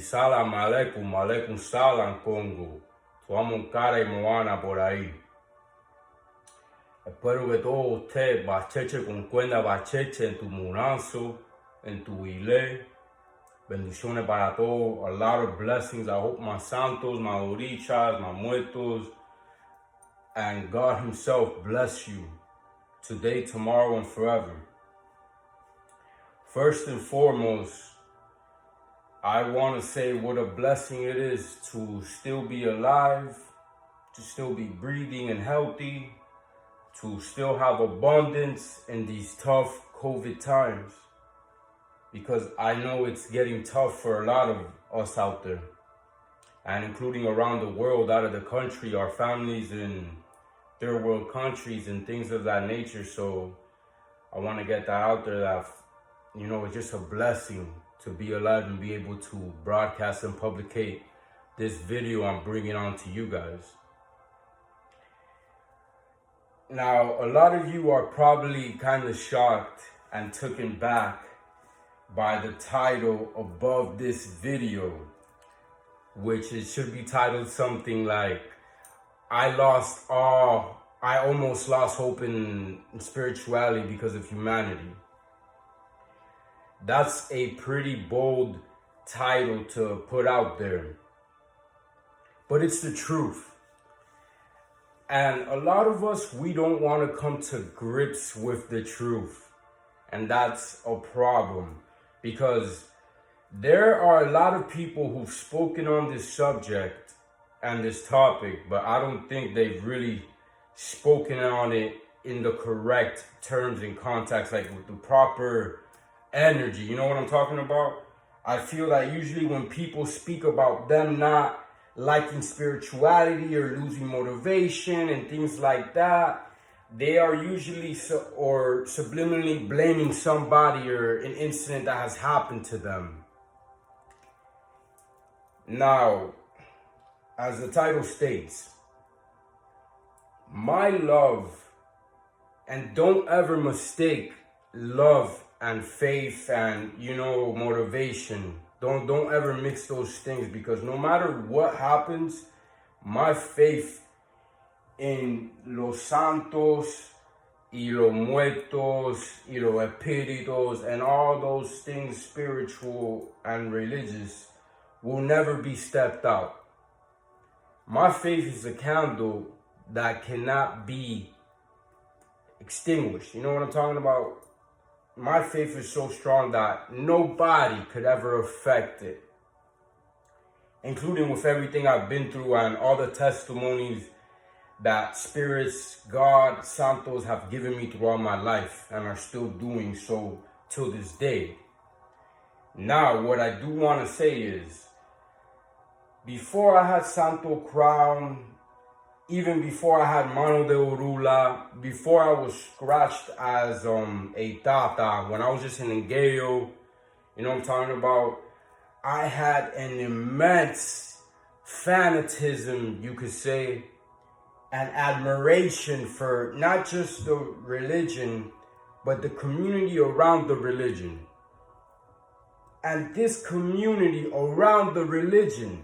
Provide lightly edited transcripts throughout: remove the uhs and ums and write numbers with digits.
salam aleikum, aleikum salam Congo. Tu amo un cara y moana por ahí. Espero que todos ustedes bacheche con cuerda bacheche en tu muranzo, en tu ile. Bendiciones para todos. A lot of blessings. I hope my santos, my orichas, my muertos, and God himself bless you today, tomorrow, and forever. First and foremost, I want to say what a blessing it is to still be alive, to still be breathing and healthy, to still have abundance in these tough COVID times. Because I know it's getting tough for a lot of us out there, and including around the world, out of the country, our families in third world countries and things of that nature. So I want to get that out there that, you know, it's just a blessing to be alive and be able to broadcast and publicate this video I'm bringing on to you guys. Now, a lot of you are probably kind of shocked and taken back by the title above this video, which it should be titled something like, I almost lost hope in spirituality because of humanity. That's a pretty bold title to put out there, but it's the truth. And a lot of us, we don't want to come to grips with the truth, and that's a problem. Because there are a lot of people who've spoken on this subject and this topic, but I don't think they've really spoken on it in the correct terms and context, like with the proper energy. You know what I'm talking about? I feel that usually when people speak about them not liking spirituality or losing motivation and things like that, they are usually subliminally blaming somebody or an incident that has happened to them. Now, as the title states, my love, and don't ever mistake love and faith and, you know, motivation. Don't ever mix those things, because no matter what happens, my faith en los santos y los muertos y los espíritus and all those things spiritual and religious will never be stepped out. My faith is a candle that cannot be extinguished. You know what I'm talking about? My faith is so strong that nobody could ever affect it, including with everything I've been through and all the testimonies that spirits, God, santos have given me throughout my life and are still doing so till this day. Now, what I do want to say is, before I had Santo Crown, even before I had Mano de Orula, before I was scratched as a tata, when I was just an engayo, you know what I'm talking about, I had an immense fanatism, you could say, and admiration for not just the religion, but the community around the religion. And this community around the religion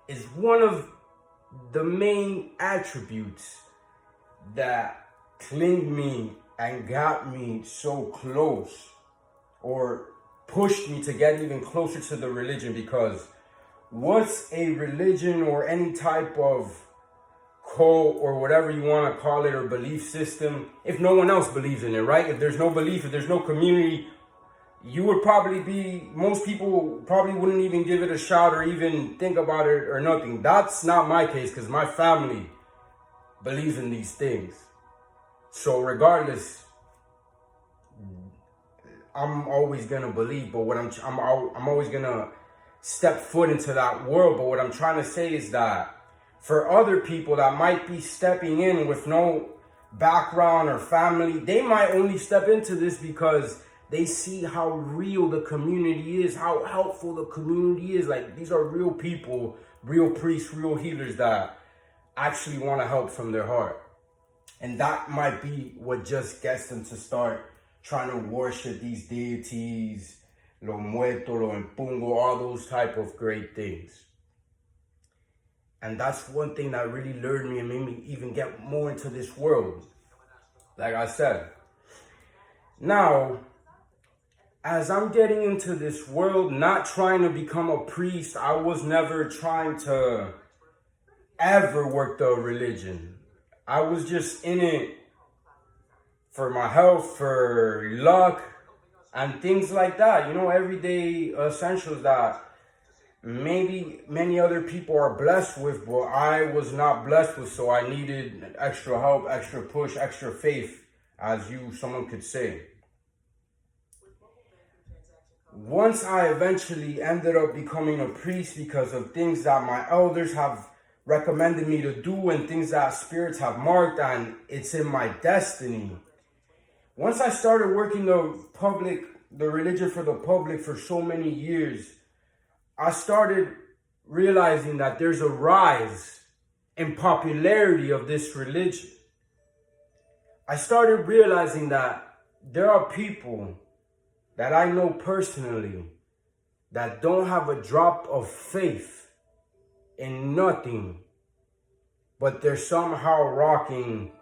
is one of the main attributes that clinged me and got me so close, or pushed me to get even closer to the religion. Because what's a religion or any type of cult or whatever you want to call it, or belief system, if no one else believes in it, right? If there's no belief, if there's no community, you would probably be, most people probably wouldn't even give it a shot or even think about it or nothing. That's not my case, because my family believes in these things. So regardless, I'm always gonna believe, but what I'm always gonna step foot into that world. But what I'm trying to say is that for other people that might be stepping in with no background or family, they might only step into this because they see how real the community is, how helpful the community is. Like, these are real people, real priests, real healers that actually want to help from their heart. And that might be what just gets them to start trying to worship these deities lo muerto, lo empungo, all those type of great things. And that's one thing that really lured me and made me even get more into this world. Like I said. Now, as I'm getting into this world, not trying to become a priest, I was never trying to ever work the religion. I was just in it for my health, for luck, and things like that. You know, everyday essentials that maybe many other people are blessed with, but I was not blessed with, so I needed extra help, extra push, extra faith, as someone could say. Once I eventually ended up becoming a priest because of things that my elders have recommended me to do and things that spirits have marked, and it's in my destiny. Once I started working the religion for the public for so many years, I started realizing that there's a rise in popularity of this religion. I started realizing that there are people that I know personally that don't have a drop of faith in nothing, but they're somehow rocking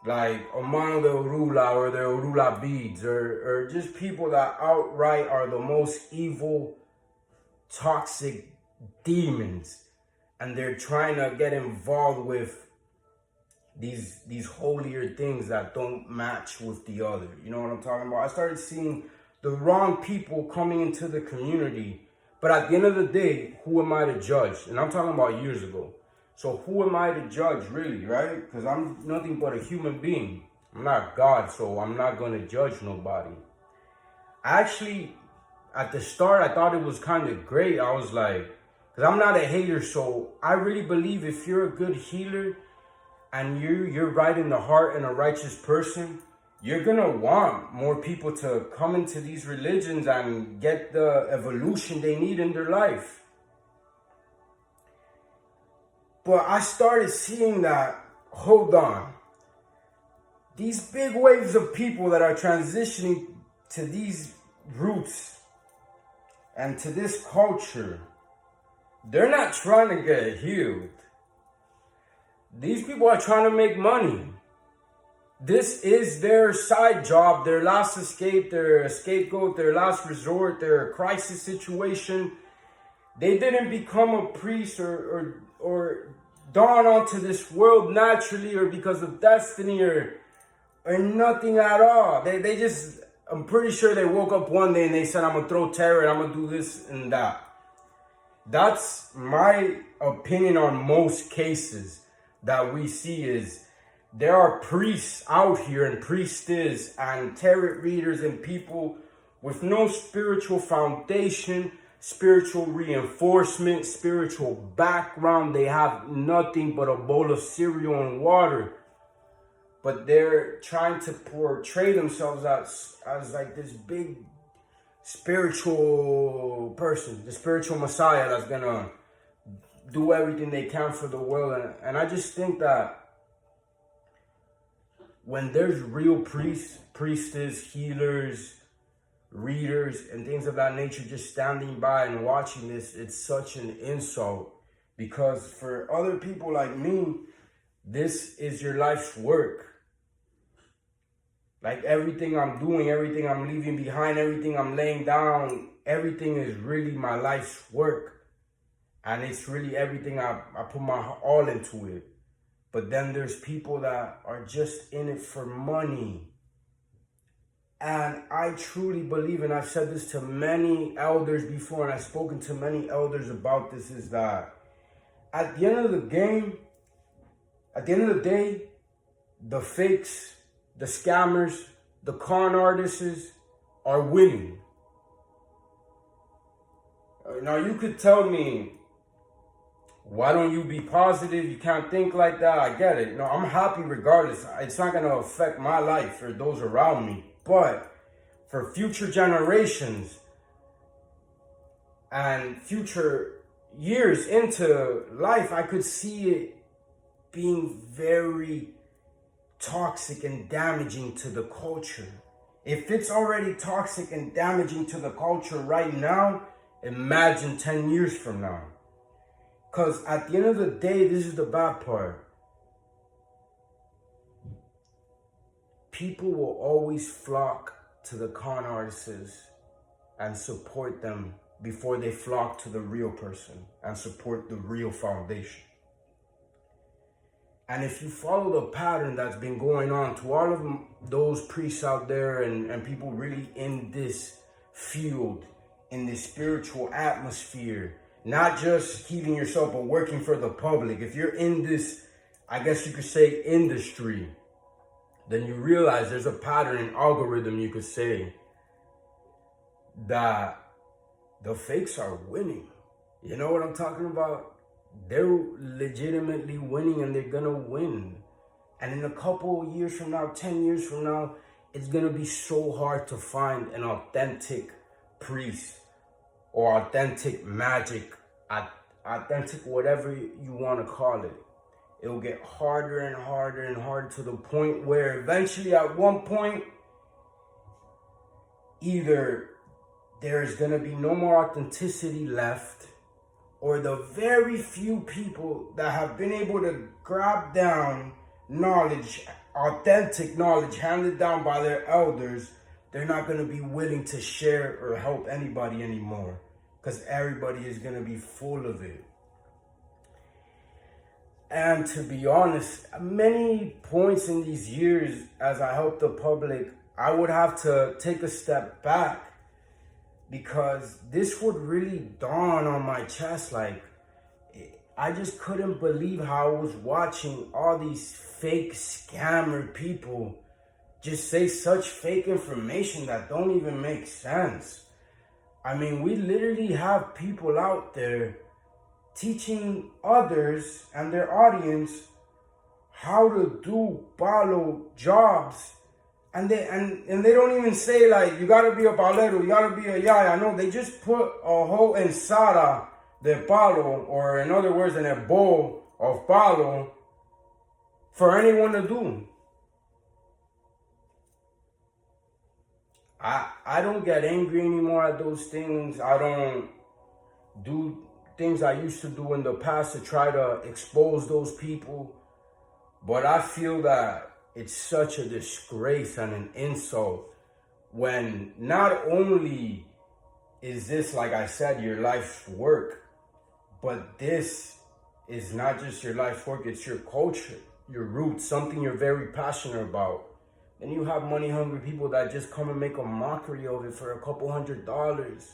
like among the Orula or the Orula beads, or just people that outright are the most evil, toxic demons, and they're trying to get involved with these holier things that don't match with the other. You know what I'm talking about? I started seeing the wrong people coming into the community, but at the end of the day, who am I to judge? And I'm talking about years ago. So who am I to judge, really, right? Because I'm nothing but a human being. I'm not God, so I'm not going to judge nobody. Actually, at the start, I thought it was kind of great. I was like, because I'm not a hater, so I really believe if you're a good healer and you're right in the heart and a righteous person, you're going to want more people to come into these religions and get the evolution they need in their life. But I started seeing that, hold on, these big waves of people that are transitioning to these roots and to this culture, they're not trying to get healed. These people are trying to make money. This is their side job, their last escape, their scapegoat, their last resort, their crisis situation. They didn't become a priest or dawn onto this world naturally or because of destiny or nothing at all. They just, I'm pretty sure they woke up one day and they said, I'm going to throw terror and I'm going to do this and that. That's my opinion on most cases that we see is there are priests out here and priestess and tarot readers and people with no spiritual foundation, spiritual reinforcement, spiritual background. They have nothing but a bowl of cereal and water. But they're trying to portray themselves as like this big spiritual person, the spiritual Messiah that's gonna do everything they can for the world. And I just think that when there's real priests, priestess, healers, readers, and things of that nature just standing by and watching this, it's such an insult. Because for other people like me, this is your life's work. Like everything I'm doing, everything I'm leaving behind, everything I'm laying down, everything is really my life's work. And it's really everything I put my all into it. But then there's people that are just in it for money. And I truly believe, and I've said this to many elders before, and I've spoken to many elders about this, is that at the end of the game, at the end of the day, the fakes, the scammers, the con artists are winning. Now you could tell me, why don't you be positive? You can't think like that. I get it. No, I'm happy regardless. It's not going to affect my life or those around me. But for future generations and future years into life, I could see it being very toxic and damaging to the culture If it's already toxic and damaging to the culture right now, imagine 10 years from now. Because at the end of the day, this is the bad part. People will always flock to the con artists and support them before they flock to the real person and support the real foundation. And if you follow the pattern that's been going on to all of those priests out there and people really in this field, in this spiritual atmosphere, not just healing yourself, but working for the public. If you're in this, I guess you could say, industry, then you realize there's a pattern and algorithm, you could say, that the fakes are winning. You know what I'm talking about? They're legitimately winning, and they're gonna win. And in a couple years from now, 10 years from now, it's gonna be so hard to find an authentic priest or authentic magic, authentic whatever you wanna call it. It'll get harder and harder and harder to the point where eventually at one point, either there's gonna be no more authenticity left, or the very few people that have been able to grab down knowledge, authentic knowledge handed down by their elders, they're not going to be willing to share or help anybody anymore, because everybody is going to be full of it. And to be honest, many points in these years as I help the public, I would have to take a step back, because this would really dawn on my chest. Like, I just couldn't believe how I was watching all these fake scammer people just say such fake information that don't even make sense. I mean, we literally have people out there teaching others and their audience how to do palo jobs. And they don't even say, like, you gotta be a palero, you gotta be a yaya. No, they just put a whole ensada de palo, or in other words, in a bowl of palo for anyone to do. I don't get angry anymore at those things. I don't do things I used to do in the past to try to expose those people. But I feel that it's such a disgrace and an insult when not only is this, like I said, your life's work, but this is not just your life's work, it's your culture, your roots, something you're very passionate about. Then you have money hungry people that just come and make a mockery of it for a couple $100.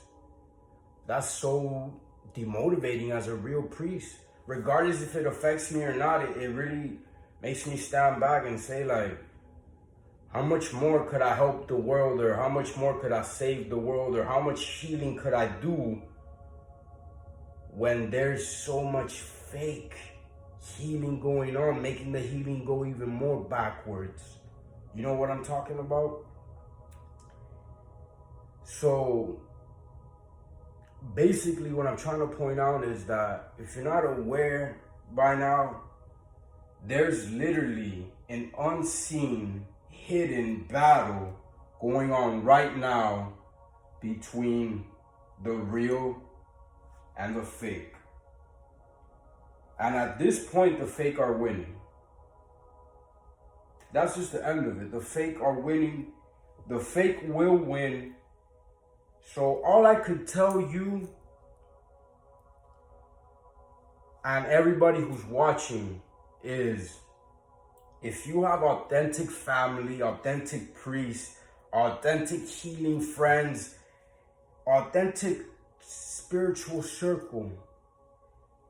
That's so demotivating as a real priest. Regardless if it affects me or not, it really makes me stand back and say, like, how much more could I help the world, or how much more could I save the world, or how much healing could I do when there's so much fake healing going on, making the healing go even more backwards. You know what I'm talking about? So basically what I'm trying to point out is that if you're not aware by now, there's literally an unseen, hidden battle going on right now between the real and the fake. And at this point, the fake are winning. That's just the end of it. The fake are winning. The fake will win. So all I could tell you and everybody who's watching is, if you have authentic family, authentic priests, authentic healing friends, authentic spiritual circle,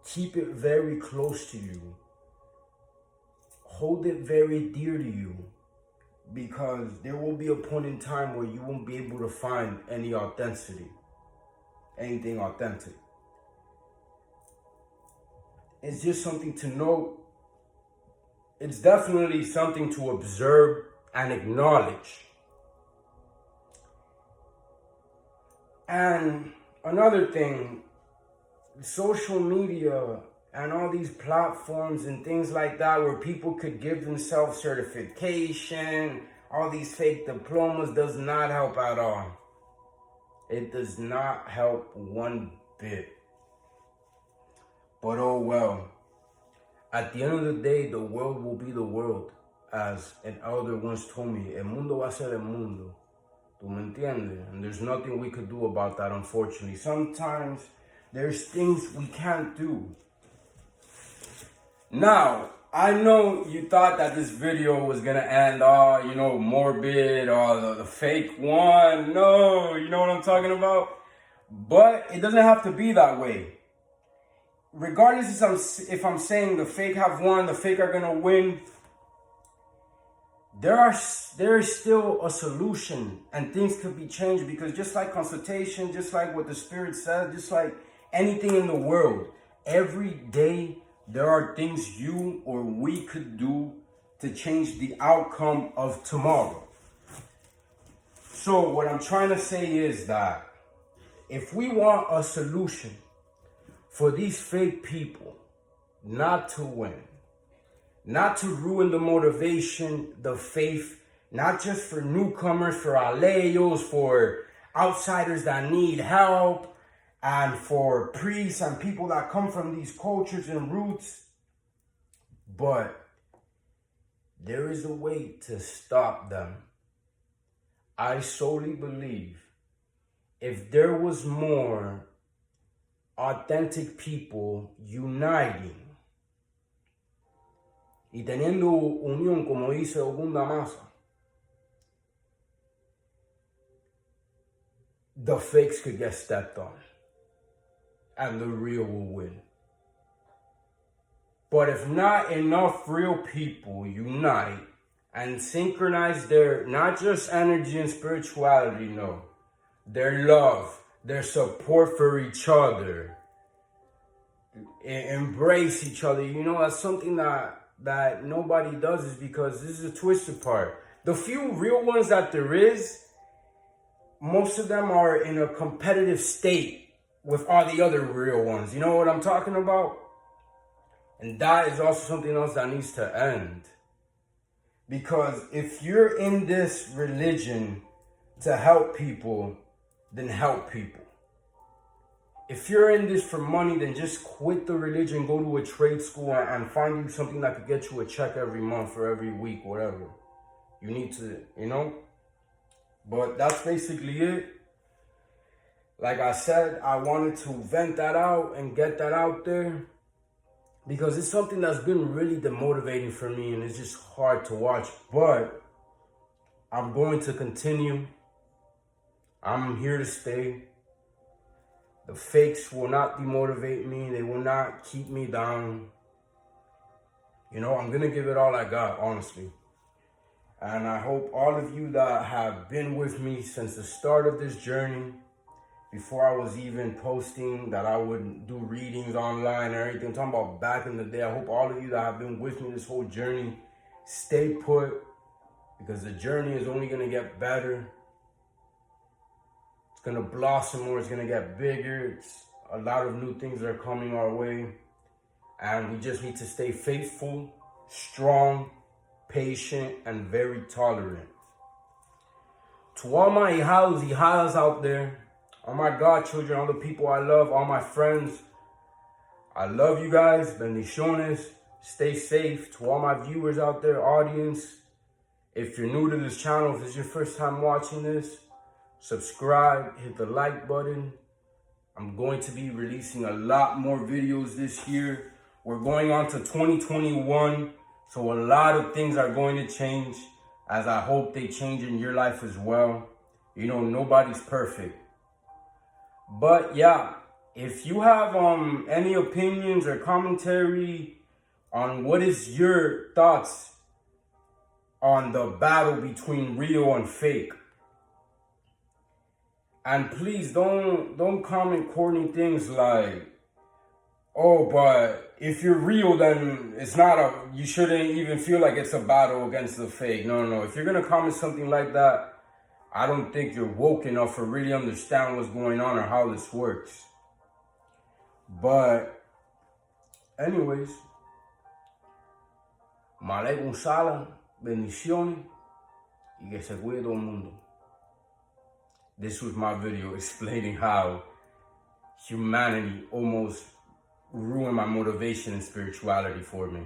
keep it very close to you. Hold it very dear to you, because there will be a point in time where you won't be able to find any authenticity, anything authentic. It's just something to note. It's definitely something to observe and acknowledge. And another thing, social media and all these platforms and things like that, where people could give themselves certification, all these fake diplomas does not help at all. It does not help one bit. But oh well. At the end of the day, the world will be the world. As an elder once told me, el mundo va a ser el mundo. ¿Tú me entiendes? And there's nothing we could do about that, unfortunately. Sometimes there's things we can't do. Now, I know you thought that this video was gonna end all, morbid, or the fake one. No, you know what I'm talking about? But it doesn't have to be that way. Regardless if I'm saying the fake have won, the fake are gonna win, there is still a solution, and things could be changed, because just like consultation, just like what the Spirit said, just like anything in the world, every day there are things you or we could do to change the outcome of tomorrow. So what I'm trying to say is that if we want a solution for these fake people not to win, not to ruin the motivation, the faith, not just for newcomers, for aleyos, for outsiders that need help, and for priests and people that come from these cultures and roots. But there is a way to stop them. I solely believe if there was more authentic people uniting y teniendo unión, como dice Ogun Damasa, the fakes could get stepped on and the real will win. But if not enough real people unite and synchronize their, not just energy and spirituality, no, their love, their support for each other, embrace each other, that's something that nobody does, is because this is a twisted part. The few real ones that there is, most of them are in a competitive state with all the other real ones. You know what I'm talking about? And that is also something else that needs to end. Because if you're in this religion to help people, then help people. If you're in this for money, then just quit the religion, go to a trade school and find you something that could get you a check every month or every week, whatever. You need to, But that's basically it. Like I said, I wanted to vent that out and get that out there, because it's something that's been really demotivating for me, and it's just hard to watch. But I'm going to continue. I'm here to stay. The fakes will not demotivate me. They will not keep me down. I'm going to give it all I got, honestly. And I hope all of you that have been with me since the start of this journey, before I was even posting that I would do readings online and everything, I'm talking about back in the day, I hope all of you that have been with me this whole journey stay put, because the journey is only going to get better. It's going to blossom more. It's going to get bigger. A lot of new things are coming our way. And we just need to stay faithful, strong, patient, and very tolerant. To all my hijadas out there, all my godchildren, all the people I love, all my friends, I love you guys. Bendiciones. Stay safe. To all my viewers out there, audience, if you're new to this channel, if this is your first time watching this, subscribe, hit the like button. I'm going to be releasing a lot more videos this year. We're going on to 2021, so a lot of things are going to change, as I hope they change in your life as well. Nobody's perfect. But yeah, if you have any opinions or commentary on what is your thoughts on the battle between real and fake, and please don't comment corny things like, oh, but if you're real, then you shouldn't even feel like it's a battle against the fake. No. If you're gonna comment something like that, I don't think you're woke enough to really understand what's going on or how this works. But anyways, Malay Gonzala, bendiciones. Y que se cuide todo el mundo. This was my video explaining how humanity almost ruined my motivation and spirituality for me.